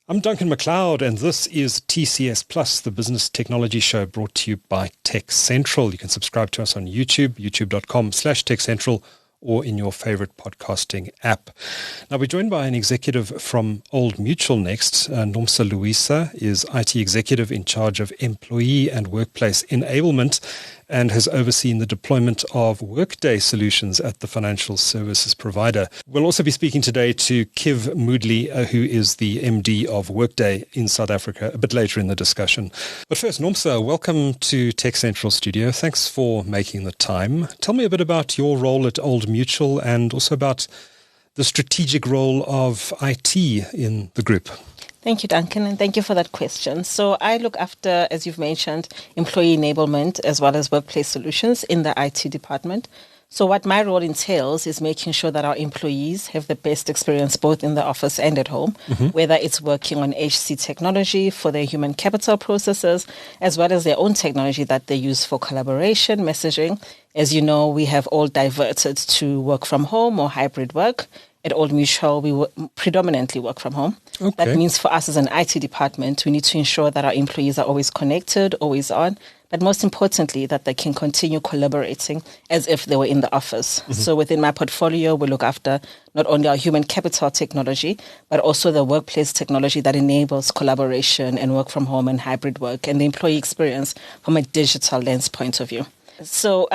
I'm Duncan McLeod, and this is TCS Plus, the business technology show brought to you by TechCentral. You can subscribe to us on YouTube, youtube.com/TechCentral, or in your favorite podcasting app. Now, we're joined by an executive from Old Mutual next. Nomsa Lewisa is IT executive in charge of employee and workplace enablement and has overseen the deployment of Workday solutions at the financial services provider. We'll also be speaking today to Kiv Moodley, who is the MD of Workday in South Africa, a bit later in the discussion. But first, Nomsa, welcome to TechCentral Studio. Thanks for making the time. Tell me a bit about your role at Old Mutual and also about the strategic role of IT in the group. Thank you, Duncan, and thank you for that question. So I look after, as you've mentioned, employee enablement as well as workplace solutions in the IT department. So what my role entails is making sure that our employees have the best experience both in the office and at home, whether it's working on HC technology for their human capital processes, as well as their own technology that they use for collaboration, messaging. As you know, we have all diverted to work from home or hybrid work. At Old Mutual, we predominantly work from home. Okay. That means for us as an IT department, we need to ensure that our employees are always connected, always on, but most importantly, that they can continue collaborating as if they were in the office. So within my portfolio, we look after not only our human capital technology, but also the workplace technology that enables collaboration and work from home and hybrid work and the employee experience from a digital lens point of view. So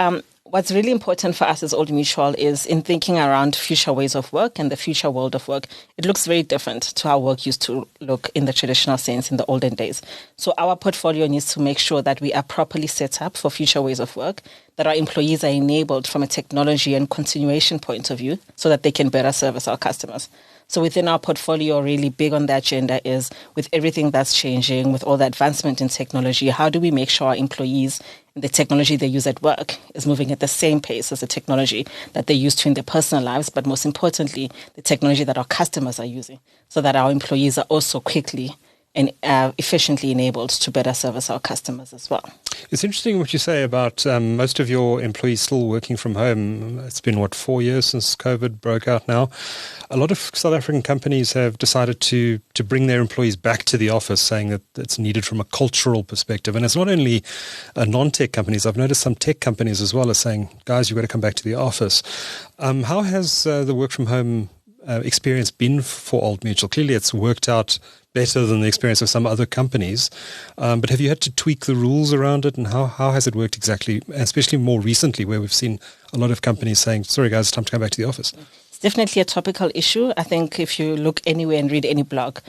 what's really important for us as Old Mutual is in thinking around future ways of work and the future world of work. It looks very different to how work used to look in the traditional sense in the olden days. So our portfolio needs to make sure that we are properly set up for future ways of work, that our employees are enabled from a technology and continuation point of view so that they can better service our customers. So within our portfolio, really big on the agenda is with everything that's changing, with all the advancement in technology, how do we make sure our employees and the technology they use at work is moving at the same pace as the technology that they use to in their personal lives, but most importantly, the technology that our customers are using, so that our employees are also quickly and efficiently enabled to better service our customers as well. It's interesting what you say about most of your employees still working from home. It's been, 4 years since COVID broke out now. A lot of South African companies have decided to bring their employees back to the office, saying that it's needed from a cultural perspective. And it's not only non-tech companies. I've noticed some tech companies as well are saying, guys, you've got to come back to the office. How has the work from home experience been for Old Mutual? Clearly it's worked out better than the experience of some other companies. But have you had to tweak the rules around it, and how has it worked exactly, especially more recently where we've seen a lot of companies saying, sorry guys, it's time to come back to the office? It's definitely a topical issue. I think if you look anywhere and read any blog,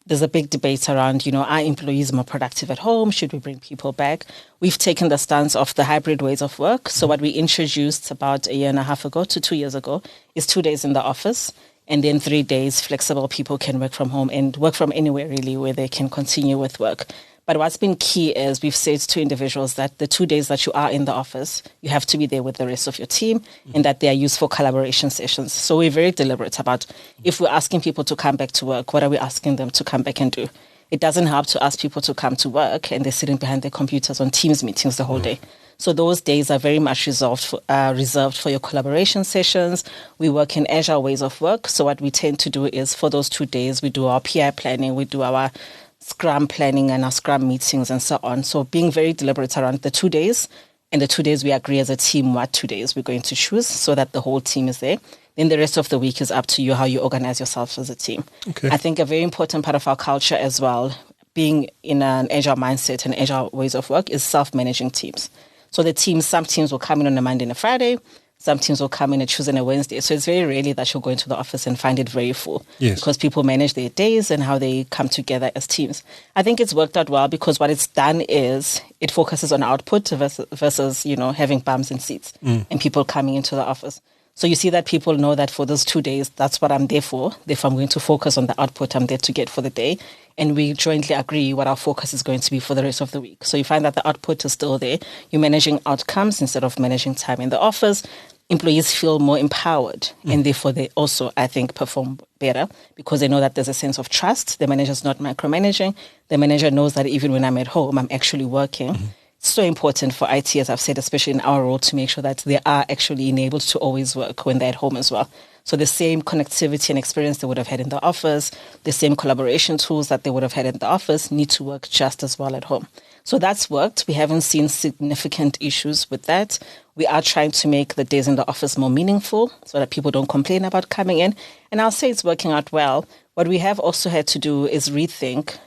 there's a big debate around, are employees more productive at home? Should we bring people back? We've taken the stance of the hybrid ways of work. So what we introduced about a year and a half ago to 2 years ago is 2 days in the office. And then 3 days flexible, people can work from home and work from anywhere really where they can continue with work. But what's been key is we've said to individuals that the 2 days that you are in the office, you have to be there with the rest of your team and that they are used for collaboration sessions. So we're very deliberate about if we're asking people to come back to work, what are we asking them to come back and do? It doesn't help to ask people to come to work and they're sitting behind their computers on Teams meetings the whole day. So those days are very much reserved for your collaboration sessions. We work in agile ways of work. So what we tend to do is for those 2 days, we do our PI planning, we do our Scrum planning and our Scrum meetings and so on. So being very deliberate around the 2 days, and the 2 days we agree as a team what 2 days we're going to choose so that the whole team is there. Then the rest of the week is up to you how you organize yourself as a team. Okay. I think a very important part of our culture as well, being in an agile mindset and agile ways of work, is self-managing teams. So some teams will come in on a Monday and a Friday. Some teams will come in a Tuesday and a Wednesday. So it's very rarely that you'll go into the office and find it very full. Yes. Because people manage their days and how they come together as teams. I think it's worked out well because what it's done is it focuses on output versus having bums and seats and people coming into the office. So you see that people know that for those 2 days, that's what I'm there for. Therefore, I'm going to focus on the output I'm there to get for the day. And we jointly agree what our focus is going to be for the rest of the week. So you find that the output is still there. You're managing outcomes instead of managing time in the office. Employees feel more empowered and therefore they also, I think, perform better because they know that there's a sense of trust. The manager's not micromanaging. The manager knows that even when I'm at home, I'm actually working. It's so important for IT, as I've said, especially in our role, to make sure that they are actually enabled to always work when they're at home as well. So the same connectivity and experience they would have had in the office, the same collaboration tools that they would have had in the office need to work just as well at home. So that's worked. We haven't seen significant issues with that. We are trying to make the days in the office more meaningful so that people don't complain about coming in. And I'll say it's working out well. What we have also had to do is rethink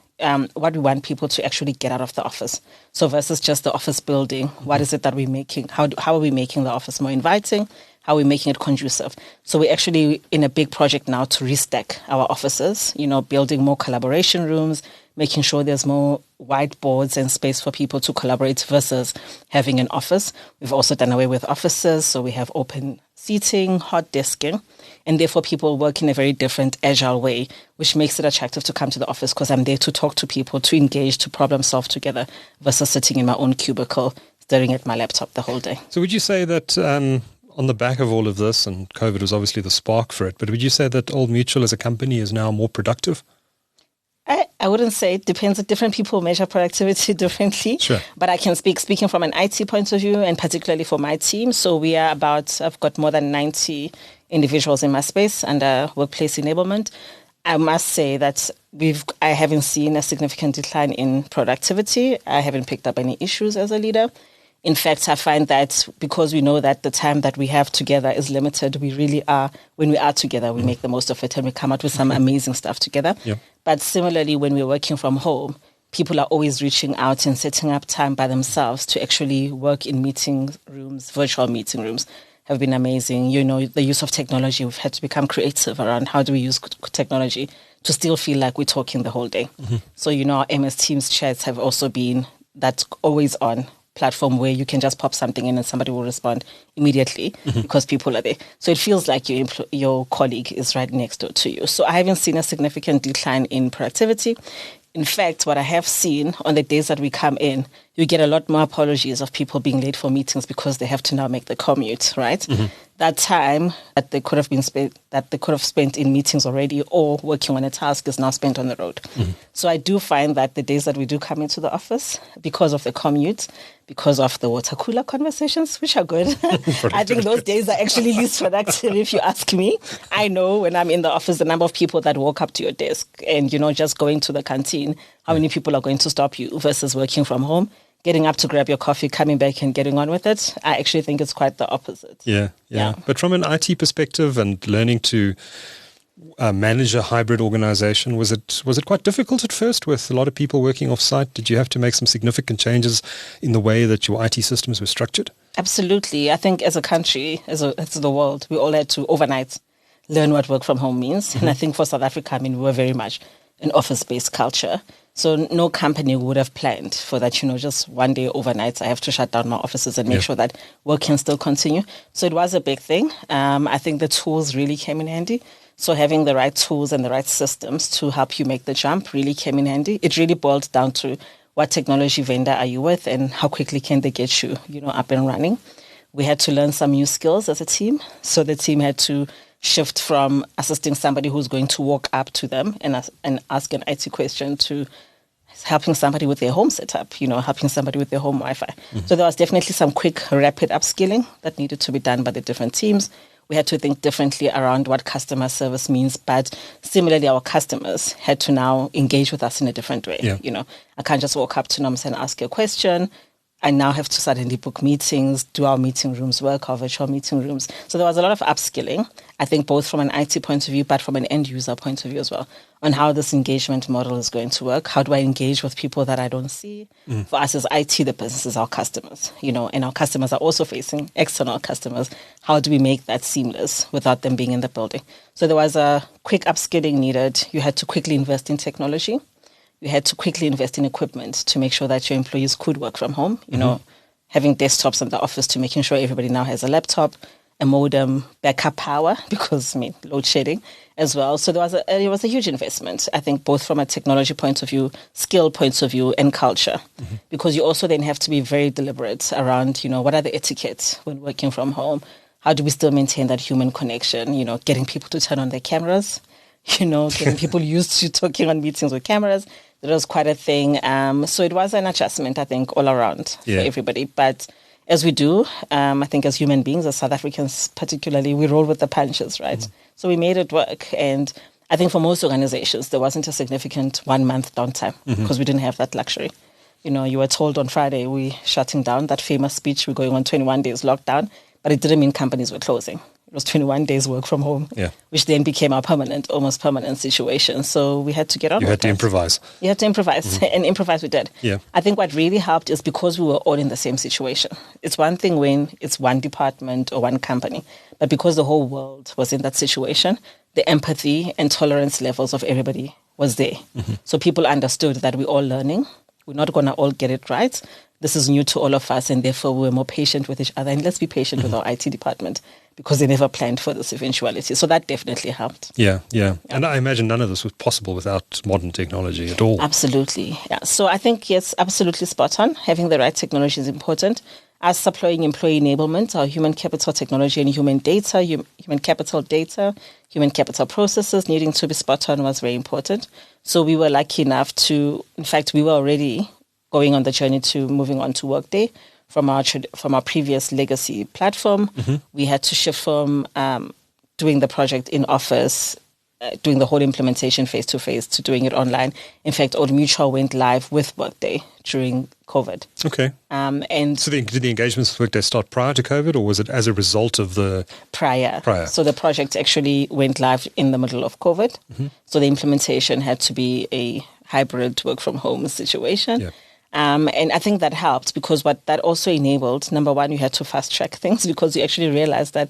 what we want people to actually get out of the office. So versus just the office building, what is it that we're making? How are we making the office more inviting? How are we making it conducive? So we're actually in a big project now to restack our offices, building more collaboration rooms, making sure there's more whiteboards and space for people to collaborate versus having an office. We've also done away with offices, so we have open seating, hot desking, and therefore people work in a very different, agile way, which makes it attractive to come to the office because I'm there to talk to people, to engage, to problem solve together versus sitting in my own cubicle, staring at my laptop the whole day. So would you say that on the back of all of this, and COVID was obviously the spark for it, but would you say that Old Mutual as a company is now more productive? I wouldn't say. It depends. Different people measure productivity differently. Sure. But I can speaking from an IT point of view and particularly for my team. So we are I've got more than 90 individuals in my space under workplace enablement. I must say that I haven't seen a significant decline in productivity. I haven't picked up any issues as a leader. In fact, I find that because we know that the time that we have together is limited, we really are, when we are together, we make the most of it and we come out with some amazing stuff together. Yep. But similarly, when we're working from home, people are always reaching out and setting up time by themselves to actually work in meeting rooms, virtual meeting rooms have been amazing. The use of technology, we've had to become creative around how do we use technology to still feel like we're talking the whole day. Mm-hmm. So, our MS Teams chats have also been that always on platform where you can just pop something in and somebody will respond immediately because people are there. So it feels like your colleague is right next door to you. So I haven't seen a significant decline in productivity. In fact, what I have seen on the days that we come in, you get a lot more apologies of people being late for meetings because they have to now make the commute, right? Mm-hmm. That time that they could have spent in meetings already or working on a task is now spent on the road. Mm-hmm. So I do find that the days that we do come into the office, because of the commute, because of the water cooler conversations, which are good, I think those days are actually least productive if you ask me. I know when I'm in the office, the number of people that walk up to your desk and, just going to the canteen, how many people are going to stop you versus working from home, getting up to grab your coffee, coming back and getting on with it. I actually think it's quite the opposite. Yeah. But from an IT perspective and learning to manage a hybrid organization, was it quite difficult at first with a lot of people working off-site? Did you have to make some significant changes in the way that your IT systems were structured? Absolutely. I think as a country, as the world, we all had to overnight learn what work from home means. Mm-hmm. And I think for South Africa, we were very much an office-based culture. So no company would have planned for that, just one day overnight, I have to shut down my offices and make sure that work can still continue. So it was a big thing. I think the tools really came in handy. So having the right tools and the right systems to help you make the jump really came in handy. It really boiled down to what technology vendor are you with and how quickly can they get you, up and running. We had to learn some new skills as a team. So the team had to shift from assisting somebody who's going to walk up to them and ask an IT question to helping somebody with their home setup, helping somebody with their home Wi-Fi. Mm-hmm. So there was definitely some quick, rapid upskilling that needed to be done by the different teams. We had to think differently around what customer service means, but similarly, our customers had to now engage with us in a different way. Yeah. I can't just walk up to Nomsa and ask a question. I now have to suddenly book meetings, do our meeting rooms work, our virtual meeting rooms. So there was a lot of upskilling, I think both from an IT point of view, but from an end user point of view as well, on how this engagement model is going to work. How do I engage with people that I don't see? Mm. For us as IT, the business is our customers, and our customers are also facing external customers. How do we make that seamless without them being in the building? So there was a quick upskilling needed. You had to quickly invest in technology. You had to quickly invest in equipment to make sure that your employees could work from home, having desktops in the office to making sure everybody now has a laptop, a modem, backup power, because load shedding as well. So it was a huge investment, I think, both from a technology point of view, skill point of view, and culture, because you also then have to be very deliberate around, what are the etiquettes when working from home? How do we still maintain that human connection, getting people to turn on their cameras, getting people used to talking on meetings with cameras. That was quite a thing. So it was an adjustment, I think, all around for everybody. But as we do, I think as human beings, as South Africans particularly, we roll with the punches, right? So we made it work. And I think for most organizations, there wasn't a significant 1 month downtime because we didn't have that luxury. You were told on Friday, we're shutting down, that famous speech, we're going on 21 days lockdown, but it didn't mean companies were closing. It was 21 days work from home, which then became our almost permanent situation. So we had to get on with it. You had to improvise. You had to improvise, and improvise we did. Yeah. I think what really helped is because we were all in the same situation. It's one thing when it's one department or one company, but because the whole world was in that situation, the empathy and tolerance levels of everybody was there. So people understood that we're all learning. We're not going to all get it right. This is new to all of us, and therefore we were more patient with each other. And let's be patient with our IT department because they never planned for this eventuality. So that definitely helped. Yeah. And I imagine none of this was possible without modern technology at all. Absolutely. Yeah. So I think, yes, absolutely spot on. Having the right technology is important. Us supplying employee enablement, our human capital technology and human data, human capital data, human capital processes needing to be spot on was very important. So we were lucky enough in fact, we were already going on the journey to moving on to Workday from our previous legacy platform. We had to shift from doing the project in office, doing the whole implementation face-to-face to doing it online. In fact, Old Mutual went live with Workday during COVID. Okay. And so did the engagements with Workday start prior to COVID, or was it as a result of the... Prior. So the project actually went live in the middle of COVID. So the implementation had to be a hybrid work from home situation. Yeah. And I think that helped because what that also enabled, number one, you had to fast track things because you actually realized that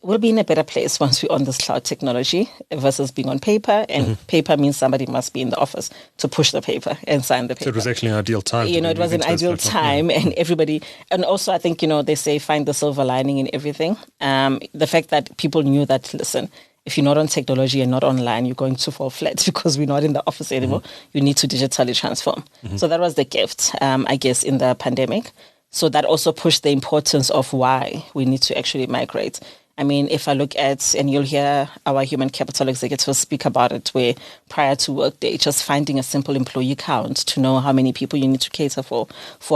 we'll be in a better place once we're on this cloud technology versus being on paper. And paper means somebody must be in the office to push the paper and sign the paper. So it was actually an ideal time. It was an ideal time. And everybody, and also I think, they say find the silver lining in everything. The fact that people knew that, listen, if you're not on technology and not online, you're going to fall flat because we're not in the office anymore. You need to digitally transform. So that was the gift, I guess, in the pandemic. So that also pushed the importance of why we need to actually migrate. I mean, if I look at, and you'll hear our human capital executives speak about it, where prior to Workday, just finding a simple employee count to know how many people you need to cater for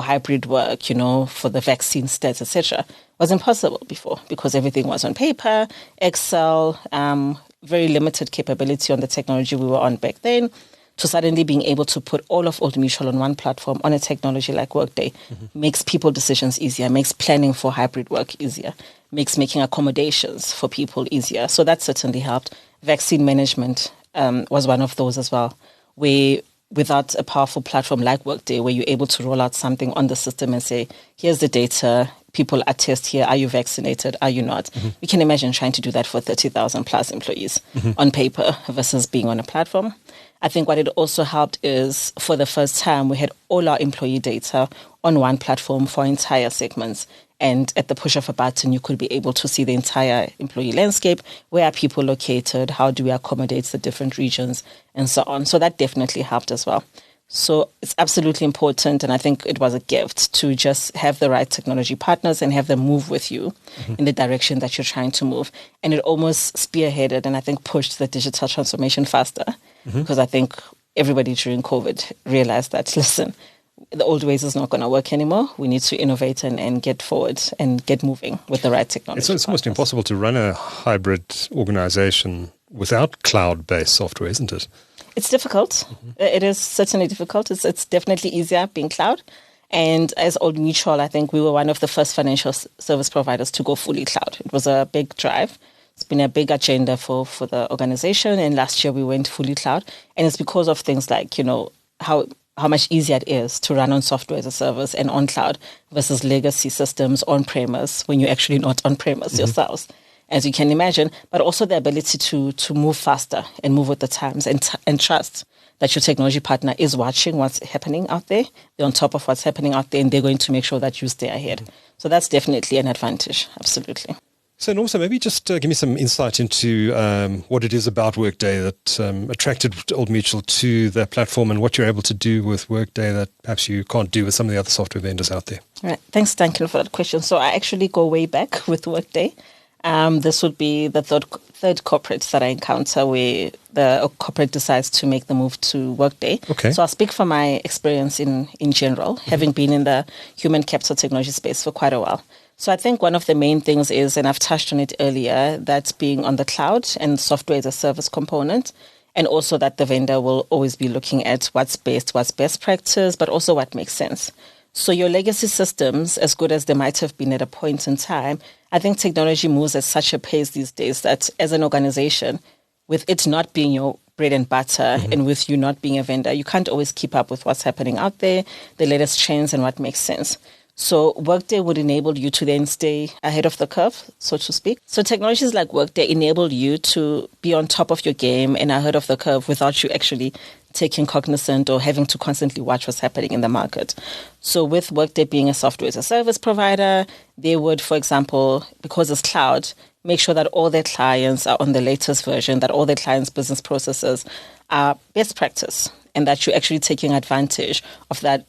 hybrid work, for the vaccine stats, etc., was impossible before because everything was on paper, Excel, very limited capability on the technology we were on back then. To suddenly being able to put all of Old Mutual on one platform on a technology like Workday makes people decisions easier, makes planning for hybrid work easier, makes making accommodations for people easier. So that certainly helped. Vaccine management was one of those as well, where without a powerful platform like Workday, where you're able to roll out something on the system and say, here's the data, people attest here, are you vaccinated, are you not? You can imagine trying to do that for 30,000 plus employees on paper versus being on a platform. I think what it also helped is for the first time, we had all our employee data on one platform for entire segments. And at the push of a button, you could be able to see the entire employee landscape. Where are people located? How do we accommodate the different regions and so on? So that definitely helped as well. So it's absolutely important. And I think it was a gift to just have the right technology partners and have them move with you in the direction that you're trying to move. And it almost spearheaded and I think pushed the digital transformation faster because I think everybody during COVID realized that, listen, the old ways is not going to work anymore. We need to innovate and get forward and get moving with the right technology. It's almost impossible to run a hybrid organization without cloud-based software, isn't it? It's difficult. It is certainly difficult. It's definitely easier being cloud. And as Old Mutual, I think we were one of the first financial service providers to go fully cloud. It was a big drive. It's been a big agenda for the organization. And last year we went fully cloud. And it's because of things like, how much easier it is to run on software as a service and on cloud versus legacy systems on-premise when you're actually not on-premise yourselves, as you can imagine, but also the ability to move faster and move with the times and trust that your technology partner is watching what's happening out there. They're on top of what's happening out there and they're going to make sure that you stay ahead. So that's definitely an advantage, absolutely. So, Nomsa, maybe just give me some insight into what it is about Workday that attracted Old Mutual to their platform and what you're able to do with Workday that perhaps you can't do with some of the other software vendors out there. All right. Thanks, Duncan, for that question. So I actually go way back with Workday. This would be the third corporate that I encounter where the corporate decides to make the move to Workday. Okay. So I'll speak from my experience in general, having been in the human capital technology space for quite a while. So I think one of the main things is, and I've touched on it earlier, that's being on the cloud and software as a service component, and also that the vendor will always be looking at what's best practice, but also what makes sense. So your legacy systems, as good as they might have been at a point in time, I think technology moves at such a pace these days that as an organization, with it not being your bread and butter and with you not being a vendor, you can't always keep up with what's happening out there, the latest trends and what makes sense. So Workday would enable you to then stay ahead of the curve, so to speak. So technologies like Workday enable you to be on top of your game and ahead of the curve without you actually taking cognizant or having to constantly watch what's happening in the market. So with Workday being a software as a service provider, they would, for example, because it's cloud, make sure that all their clients are on the latest version, that all their clients' business processes are best practice, and that you're actually taking advantage of that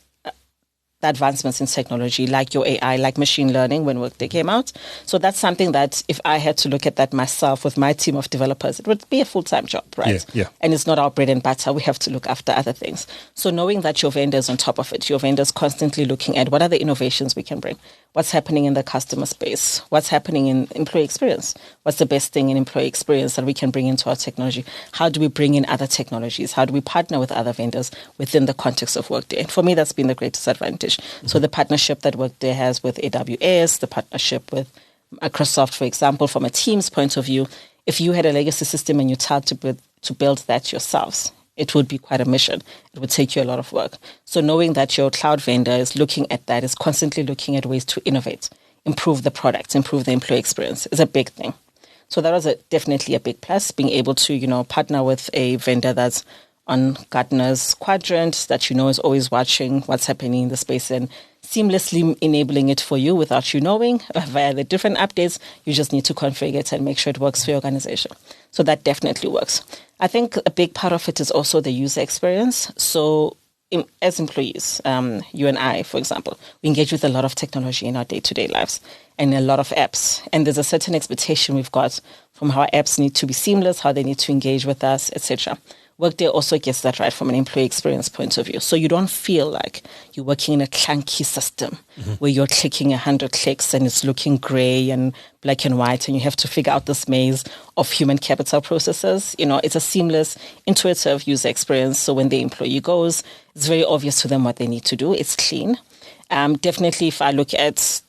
the advancements in technology, like your AI, like machine learning when Workday came out. So that's something that if I had to look at that myself with my team of developers, it would be a full-time job, right? Yeah. And it's not our bread and butter. We have to look after other things. So knowing that your vendor's on top of it, your vendor's constantly looking at what are the innovations we can bring, what's happening in the customer space, what's happening in employee experience, what's the best thing in employee experience that we can bring into our technology, how do we bring in other technologies, how do we partner with other vendors within the context of Workday. And for me, that's been the greatest advantage. So the partnership that Workday has with AWS, the partnership with Microsoft, for example, from a team's point of view, if you had a legacy system and you tried to build that yourselves, it would be quite a mission. It would take you a lot of work. So knowing that your cloud vendor is looking at that, is constantly looking at ways to innovate, improve the products, improve the employee experience is a big thing. So that was definitely a big plus, being able to, partner with a vendor that's on Gartner's quadrant that is always watching what's happening in the space and seamlessly enabling it for you without you knowing via the different updates. You just need to configure it and make sure it works for your organization. So that definitely works. I think a big part of it is also the user experience. So as employees, you and I, for example, we engage with a lot of technology in our day-to-day lives and a lot of apps. And there's a certain expectation we've got from how our apps need to be seamless, how they need to engage with us, etc. Workday also gets that right from an employee experience point of view. So you don't feel like you're working in a clunky system where you're clicking 100 clicks and it's looking gray and black and white and you have to figure out this maze of human capital processes. It's a seamless, intuitive user experience. So when the employee goes, it's very obvious to them what they need to do. It's clean. Definitely, if I look at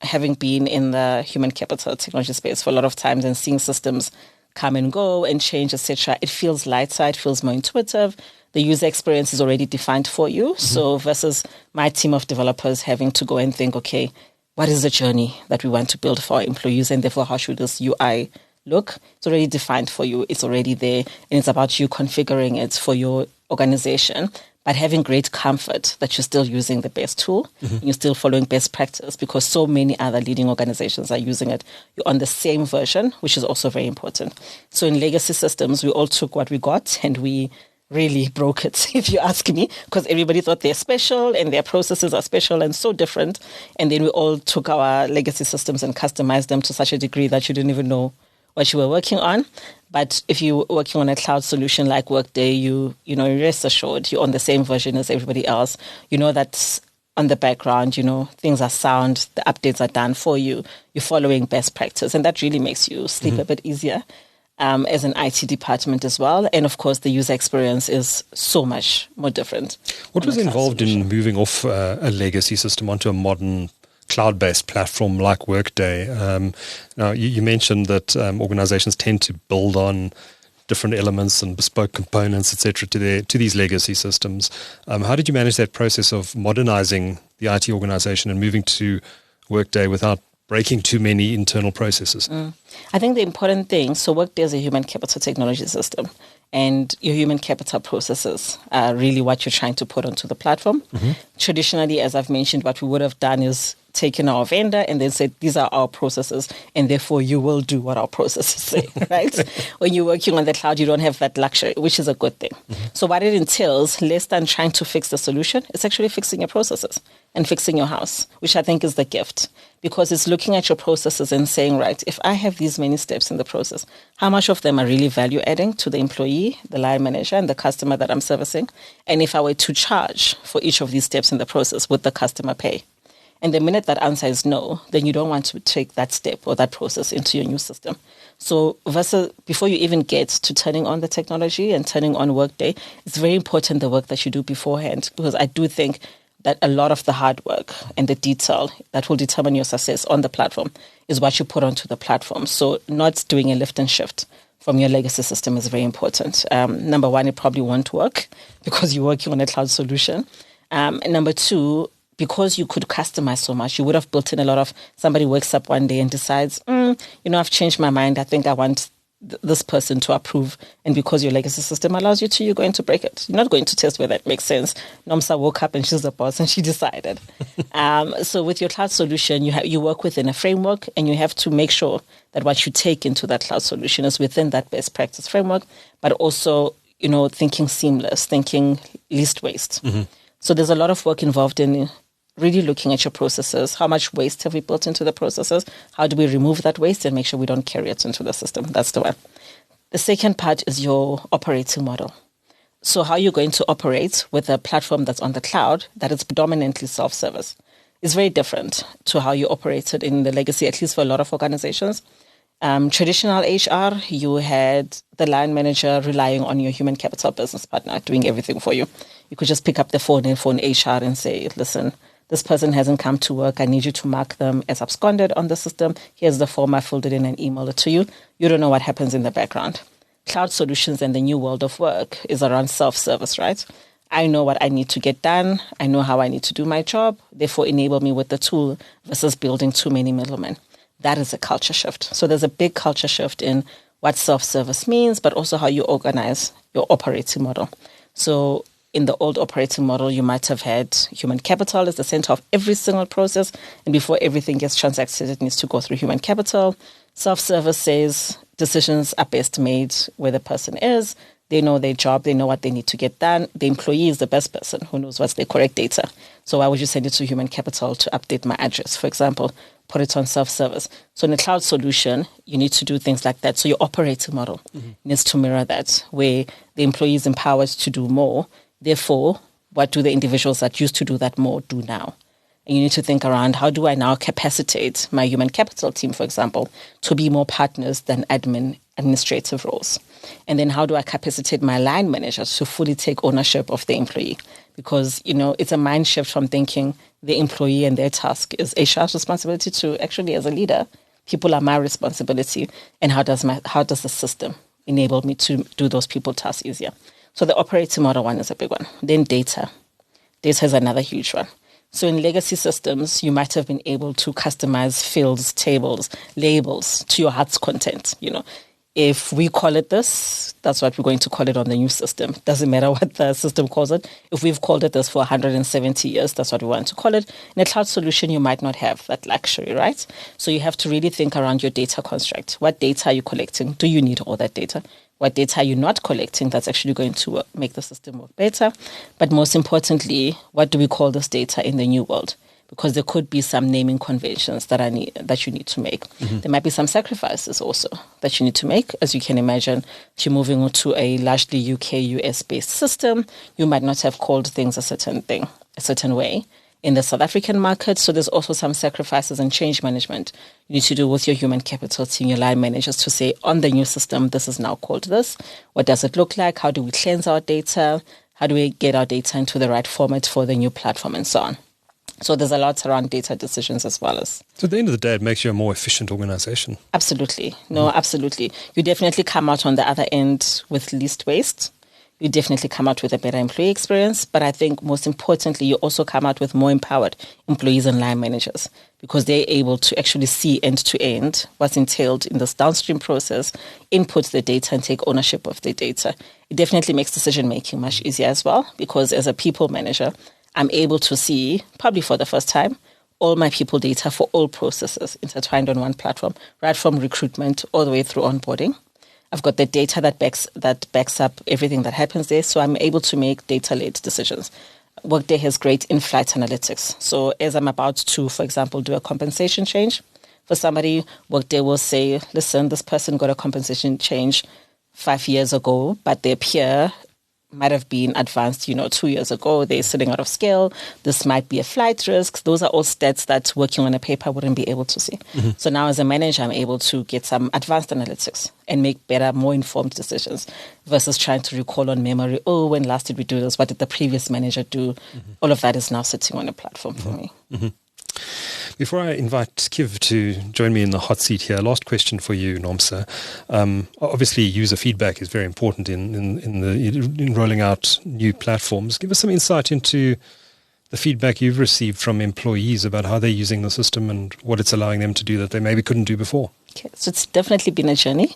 having been in the human capital technology space for a lot of times and seeing systems come and go and change, etc., it feels lighter, it feels more intuitive. The user experience is already defined for you. So versus my team of developers having to go and think, okay, what is the journey that we want to build for our employees and therefore how should this UI look? It's already defined for you. It's already there. And it's about you configuring it for your organization, but having great comfort that you're still using the best tool, and you're still following best practice because so many other leading organizations are using it. You're on the same version, which is also very important. So in legacy systems, we all took what we got and we really broke it, if you ask me, because everybody thought they're special and their processes are special and so different. And then we all took our legacy systems and customized them to such a degree that you didn't even know what you were working on. But if you're working on a cloud solution like Workday, you rest assured you're on the same version as everybody else. You know that on the background, things are sound, the updates are done for you. You're following best practice, and that really makes you sleep a bit easier as an IT department as well. And of course, the user experience is so much more different. What was involved in moving off a legacy system onto a modern cloud-based platform like Workday? Now, you mentioned that organizations tend to build on different elements and bespoke components, etc., to these legacy systems. How did you manage that process of modernizing the IT organization and moving to Workday without breaking too many internal processes? I think the important thing, so Workday is a human capital technology system, and your human capital processes are really what you're trying to put onto the platform. Traditionally, as I've mentioned, what we would have done is taken our vendor and then said, these are our processes, and therefore you will do what our processes say, right? When you're working on the cloud, you don't have that luxury, which is a good thing. So what it entails, less than trying to fix the solution, it's actually fixing your processes and fixing your house, which I think is the gift, because it's looking at your processes and saying, right, if I have these many steps in the process, how much of them are really value adding to the employee, the line manager, and the customer that I'm servicing? And if I were to charge for each of these steps in the process, would the customer pay? And the minute that answer is no, then you don't want to take that step or that process into your new system. So versus before you even get to turning on the technology and turning on Workday, it's very important the work that you do beforehand, because I do think that a lot of the hard work and the detail that will determine your success on the platform is what you put onto the platform. So not doing a lift and shift from your legacy system is very important. Number one, it probably won't work because you're working on a cloud solution. And number two, because you could customize so much, you would have built in a lot of, somebody wakes up one day and decides, I've changed my mind. I think I want this person to approve. And because your legacy system allows you to, you're going to break it. You're not going to test whether it makes sense. Nomsa woke up and she's the boss and she decided. So with your cloud solution, you work within a framework, and you have to make sure that what you take into that cloud solution is within that best practice framework, but also, thinking seamless, thinking least waste. So there's a lot of work involved in really looking at your processes. How much waste have we built into the processes? How do we remove that waste and make sure we don't carry it into the system? That's the one. The second part is your operating model. So how you're going to operate with a platform that's on the cloud that is predominantly self-service is very different to how you operated in the legacy, at least for a lot of organizations. Traditional HR, you had the line manager relying on your human capital business partner doing everything for you. You could just pick up the phone and phone HR and say, listen, this person hasn't come to work. I need you to mark them as absconded on the system. Here's the form. I filled it in and emailed it to you. You don't know what happens in the background. Cloud solutions and the new world of work is around self-service, right? I know what I need to get done. I know how I need to do my job. Therefore, enable me with the tool versus building too many middlemen. That is a culture shift. So there's a big culture shift in what self-service means, but also how you organize your operating model. So in the old operating model, you might have had human capital as the center of every single process. And before everything gets transacted, it needs to go through human capital. Self-service says decisions are best made where the person is. They know their job. They know what they need to get done. The employee is the best person who knows what's the correct data. So why would you send it to human capital to update my address, for example? Put it on self-service. So in a cloud solution, you need to do things like that. So your operating model needs to mirror that, where the employee is empowered to do more. Therefore, what do the individuals that used to do that more do now? And you need to think around, how do I now capacitate my human capital team, for example, to be more partners than administrative roles? And then how do I capacitate my line managers to fully take ownership of the employee? Because, it's a mind shift from thinking the employee and their task is HR's responsibility to actually, as a leader, people are my responsibility. And how does the system enable me to do those people tasks easier? So the operating model one is a big one. Then data. Data is another huge one. So in legacy systems, you might have been able to customize fields, tables, labels to your heart's content. If we call it this, that's what we're going to call it on the new system. Doesn't matter what the system calls it. If we've called it this for 170 years, that's what we want to call it. In a cloud solution, you might not have that luxury, right? So you have to really think around your data construct. What data are you collecting? Do you need all that data? What data are you not collecting that's actually going to make the system work better? But most importantly, what do we call this data in the new world? Because there could be some naming conventions that you need to make. There might be some sacrifices also that you need to make. As you can imagine, if you're moving to a largely UK, US-based system, you might not have called things a certain way in the South African market. So there's also some sacrifices and change management you need to do with your human capital team, your line managers, to say, on the new system, this is now called this. What does it look like? How do we cleanse our data? How do we get our data into the right format for the new platform and so on? So there's a lot around data decisions as well as. So at the end of the day, it makes you a more efficient organization. Absolutely. No, absolutely. You definitely come out on the other end with least waste. You definitely come out with a better employee experience. But I think most importantly, you also come out with more empowered employees and line managers, because they're able to actually see end to end what's entailed in this downstream process, input the data and take ownership of the data. It definitely makes decision making much easier as well, because as a people manager, I'm able to see, probably for the first time, all my people data for all processes intertwined on one platform, right from recruitment all the way through onboarding. I've got the data that backs up everything that happens there, so I'm able to make data-led decisions. Workday has great in-flight analytics. So as I'm about to, for example, do a compensation change for somebody, Workday will say, listen, this person got a compensation change 5 years ago, but their peer might have been advanced, 2 years ago. They're sitting out of scale. This might be a flight risk. Those are all stats that working on a paper wouldn't be able to see. Mm-hmm. So now as a manager, I'm able to get some advanced analytics and make better, more informed decisions versus trying to recall on memory, when last did we do this? What did the previous manager do? Mm-hmm. All of that is now sitting on a platform for me. Mm-hmm. Before I invite Kiv to join me in the hot seat here, last question for you, Nomsa. Obviously, user feedback is very important in rolling out new platforms. Give us some insight into the feedback you've received from employees about how they're using the system and what it's allowing them to do that they maybe couldn't do before. Okay, so it's definitely been a journey.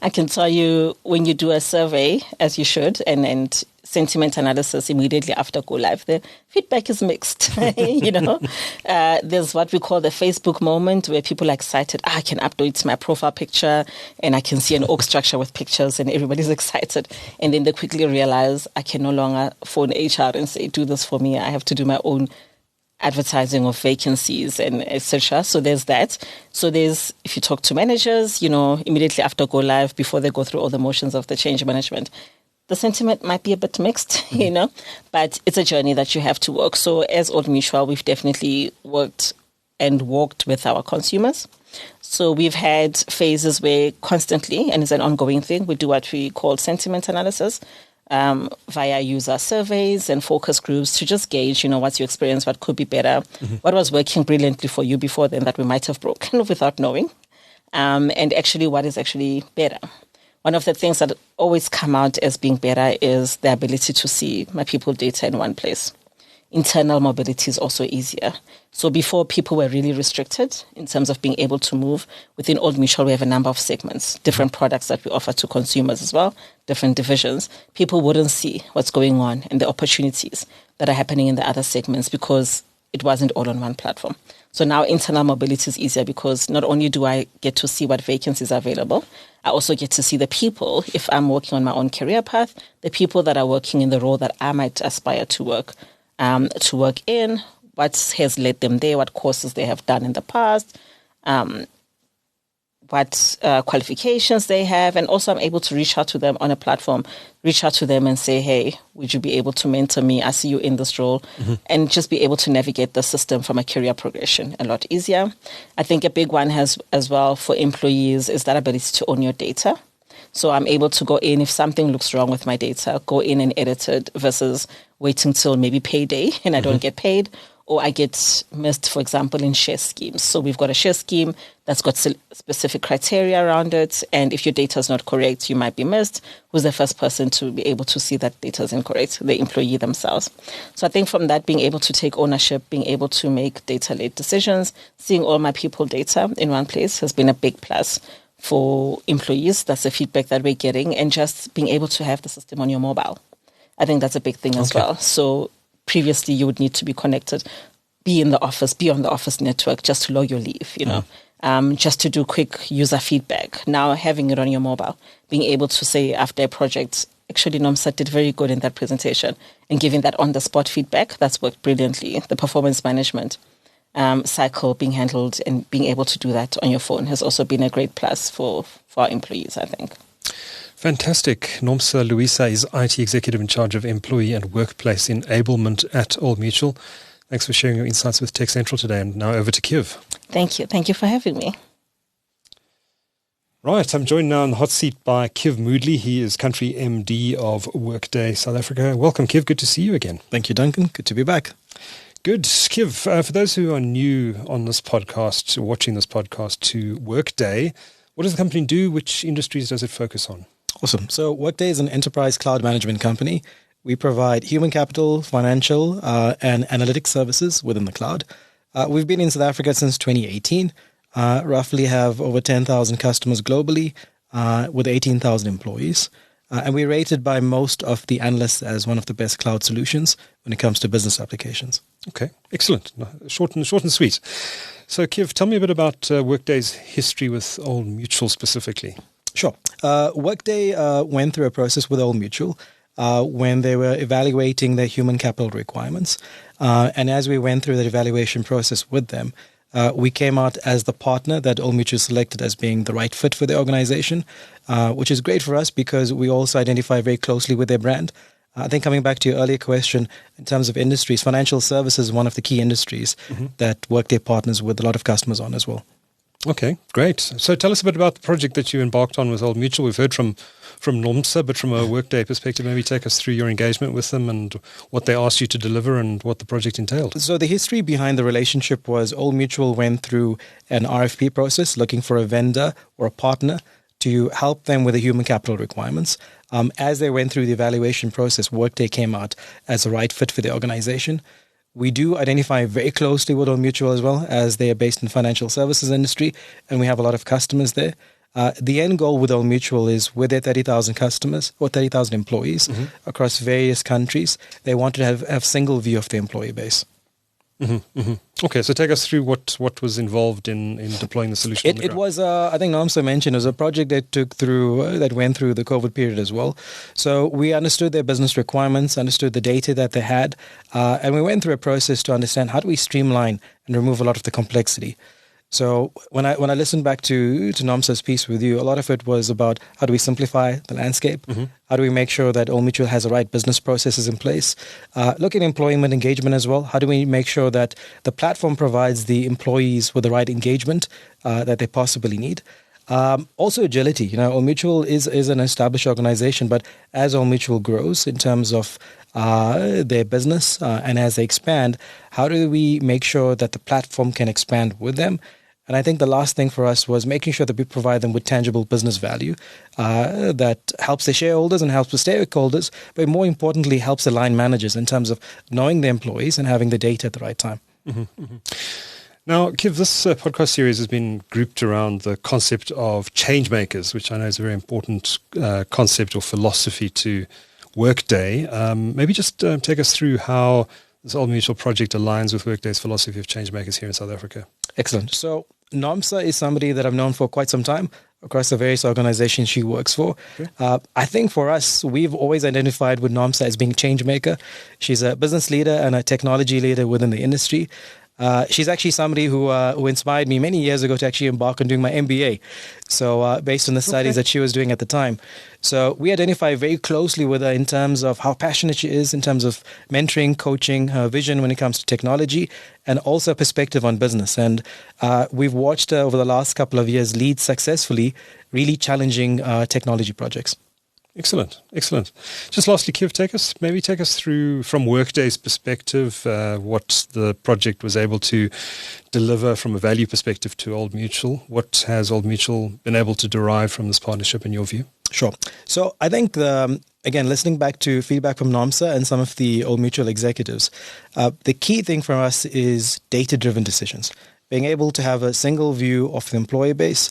I can tell you when you do a survey, as you should, and sentiment analysis immediately after go live, the feedback is mixed. There's what we call the Facebook moment where people are excited. I can update my profile picture and I can see an org structure with pictures and everybody's excited. And then they quickly realize I can no longer phone HR and say, do this for me. I have to do my own advertising of vacancies and etc. So there's that. So there's, if you talk to managers, immediately after go live, before they go through all the motions of the change management, the sentiment might be a bit mixed, but it's a journey that you have to work. So as Old Mutual, we've definitely worked and walked with our consumers. So we've had phases where constantly, and it's an ongoing thing, we do what we call sentiment analysis via user surveys and focus groups to just gauge, what's your experience, what could be better, what was working brilliantly for you before then that we might have broken without knowing, and actually what is actually better. One of the things that always come out as being better is the ability to see my people data in one place. Internal mobility is also easier. So before, people were really restricted in terms of being able to move. Within Old Mutual, we have a number of segments, different products that we offer to consumers as well, different divisions. People wouldn't see what's going on and the opportunities that are happening in the other segments because it wasn't all on one platform. So now internal mobility is easier because not only do I get to see what vacancies are available, I also get to see the people, if I'm working on my own career path, the people that are working in the role that I might aspire to work in, what has led them there, what courses they have done in the past, what qualifications they have, and also I'm able to reach out to them on a platform, reach out to them and say, hey, would you be able to mentor me? I see you in this role, and just be able to navigate the system from a career progression a lot easier. I think a big one has as well for employees is that ability to own your data. So I'm able to go in, if something looks wrong with my data, go in and edit it versus waiting till maybe payday and I don't get paid. Or I get missed, for example, in share schemes. So we've got a share scheme that's got specific criteria around it. And if your data is not correct, you might be missed. Who's the first person to be able to see that data is incorrect? The employee themselves. So I think from that, being able to take ownership, being able to make data-led decisions, seeing all my people data in one place has been a big plus for employees. That's the feedback that we're getting. And just being able to have the system on your mobile. I think that's a big thing as well. So previously, you would need to be connected, be in the office, be on the office network just to log your leave, just to do quick user feedback. Now having it on your mobile, being able to say after a project, actually Nomsa did very good in that presentation and giving that on-the-spot feedback, that's worked brilliantly. The performance management cycle being handled and being able to do that on your phone has also been a great plus for our employees, I think. Fantastic. Nomsa Lewisa is IT Executive in charge of Employee and Workplace Enablement at Old Mutual. Thanks for sharing your insights with TechCentral today. And now over to Kiv. Thank you. Thank you for having me. Right. I'm joined now in the hot seat by Kiv Moodley. He is Country MD of Workday South Africa. Welcome, Kiv. Good to see you again. Thank you, Duncan. Good to be back. Good. Kiv, for those who are new on this podcast, watching this podcast to Workday, what does the company do? Which industries does it focus on? Awesome. So Workday is an enterprise cloud management company. We provide human capital, financial, and analytics services within the cloud. We've been in South Africa since 2018, roughly have over 10,000 customers globally with 18,000 employees. And we're rated by most of the analysts as one of the best cloud solutions when it comes to business applications. Okay, excellent. Short and sweet. So, Kiv, tell me a bit about Workday's history with Old Mutual specifically. Sure. Workday went through a process with Old Mutual when they were evaluating their human capital requirements. And as we went through that evaluation process with them, we came out as the partner that Old Mutual selected as being the right fit for the organization, which is great for us because we also identify very closely with their brand. I think coming back to your earlier question, in terms of industries, financial services is one of the key industries that Workday partners with a lot of customers on as well. Okay, great. So tell us a bit about the project that you embarked on with Old Mutual. We've heard from Nomsa, but from a Workday perspective, maybe take us through your engagement with them and what they asked you to deliver and what the project entailed. So the history behind the relationship was Old Mutual went through an RFP process looking for a vendor or a partner to help them with the human capital requirements. As they went through the evaluation process, Workday came out as the right fit for the organization. We do identify very closely with Old Mutual as well, as they are based in the financial services industry, and we have a lot of customers there. The end goal with Old Mutual is with their 30,000 customers or 30,000 employees across various countries, they wanted to have single view of the employee base. Okay, so take us through what was involved in deploying the solution. It was, I think Nomsa mentioned, it was a project that went through the COVID period as well. So we understood their business requirements, understood the data that they had, and we went through a process to understand how do we streamline and remove a lot of the complexity. So when I listened back to Nomsa's piece with you, a lot of it was about how do we simplify the landscape? How do we make sure that Old Mutual has the right business processes in place? Look at employment engagement as well. How do we make sure that the platform provides the employees with the right engagement that they possibly need? Also agility. Old Mutual is an established organization, but as Old Mutual grows in terms of their business and as they expand, how do we make sure that the platform can expand with them? And I think the last thing for us was making sure that we provide them with tangible business value that helps the shareholders and helps the stakeholders, but more importantly, helps the line managers in terms of knowing the employees and having the data at the right time. Now, Kiv, this podcast series has been grouped around the concept of change makers, which I know is a very important concept or philosophy to Workday. Maybe just take us through how this Old Mutual project aligns with Workday's philosophy of change makers here in South Africa. Excellent. So Nomsa is somebody that I've known for quite some time across the various organizations she works for. Okay. I think for us, we've always identified with Nomsa as being a change maker. She's a business leader and a technology leader within the industry. She's actually somebody who inspired me many years ago to actually embark on doing my MBA. So based on the studies that she was doing at the time. So we identify very closely with her in terms of how passionate she is, in terms of mentoring, coaching, her vision when it comes to technology, and also perspective on business. And we've watched her over the last couple of years lead successfully really challenging technology projects. Excellent. Just lastly, Kiv, take us through from Workday's perspective, what the project was able to deliver from a value perspective to Old Mutual. What has Old Mutual been able to derive from this partnership in your view? Sure. So I think, again, listening back to feedback from Nomsa and some of the Old Mutual executives, the key thing for us is data-driven decisions. Being able to have a single view of the employee base,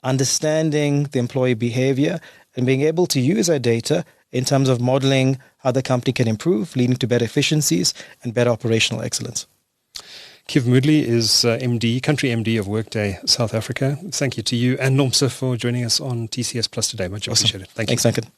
understanding the employee behavior, and being able to use our data in terms of modeling how the company can improve, leading to better efficiencies and better operational excellence. Kiv Moodley is country MD of Workday South Africa. Thank you to you and Nomsa for joining us on TCS Plus today. Much appreciated. Thank you. Thanks, Duncan.